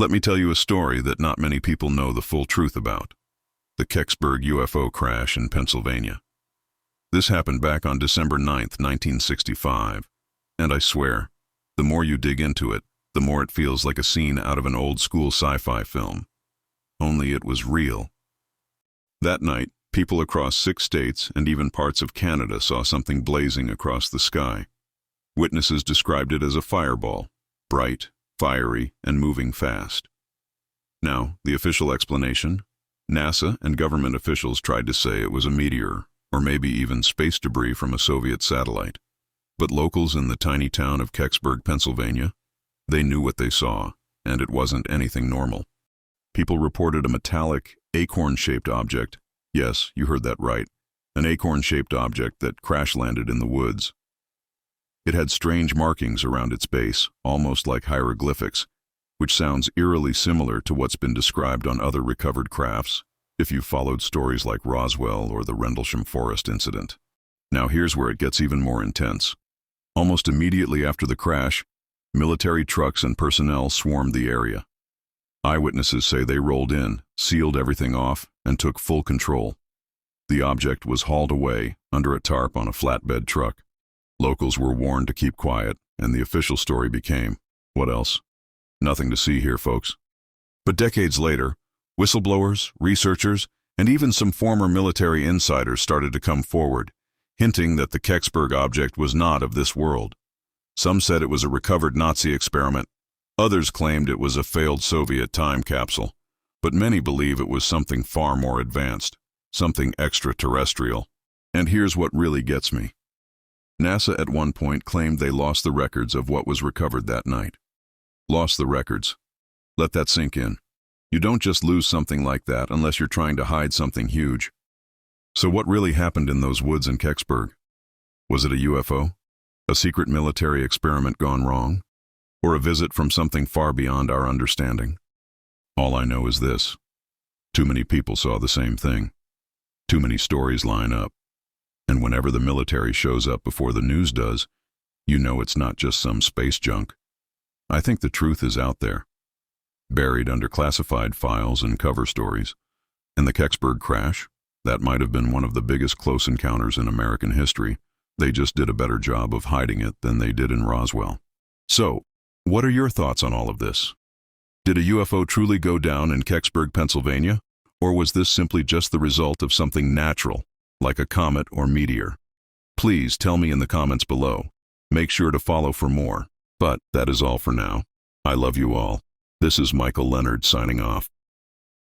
Let me tell you a story that not many people know the full truth about. The Kecksburg UFO crash in Pennsylvania. This happened back on December 9th, 1965. And I swear, the more you dig into it, the more it feels like a scene out of an old-school sci-fi film. Only it was real. That night, people across 6 states and even parts of Canada saw something blazing across the sky. Witnesses described it as a fireball, bright, fiery, and moving fast. Now, the official explanation? NASA and government officials tried to say it was a meteor, or maybe even space debris from a Soviet satellite. But locals in the tiny town of Kecksburg, Pennsylvania, they knew what they saw, and it wasn't anything normal. People reported a metallic, acorn-shaped object. Yes, you heard that right. An acorn-shaped object that crash-landed in the woods. It had strange markings around its base, almost like hieroglyphics, which sounds eerily similar to what's been described on other recovered crafts, if you've followed stories like Roswell or the Rendlesham Forest incident. Now here's where it gets even more intense. Almost immediately after the crash, military trucks and personnel swarmed the area. Eyewitnesses say they rolled in, sealed everything off, and took full control. The object was hauled away under a tarp on a flatbed truck. Locals were warned to keep quiet, and the official story became, what else? Nothing to see here, folks. But decades later, whistleblowers, researchers, and even some former military insiders started to come forward, hinting that the Kecksburg object was not of this world. Some said it was a recovered Nazi experiment. Others claimed it was a failed Soviet time capsule. But many believe it was something far more advanced, something extraterrestrial. And here's what really gets me. NASA at one point claimed they lost the records of what was recovered that night. Lost the records. Let that sink in. You don't just lose something like that unless you're trying to hide something huge. So what really happened in those woods in Kecksburg? Was it a UFO? A secret military experiment gone wrong? Or a visit from something far beyond our understanding? All I know is this. Too many people saw the same thing. Too many stories line up. And whenever the military shows up before the news does, you know it's not just some space junk. I think the truth is out there, buried under classified files and cover stories. And the Kecksburg crash? That might have been one of the biggest close encounters in American history. They just did a better job of hiding it than they did in Roswell. So, what are your thoughts on all of this? Did a UFO truly go down in Kecksburg, Pennsylvania? Or was this simply just the result of something natural, like a comet or meteor? Please tell me in the comments below. Make sure to follow for more. But that is all for now. I love you all. This is Michael Leonard signing off.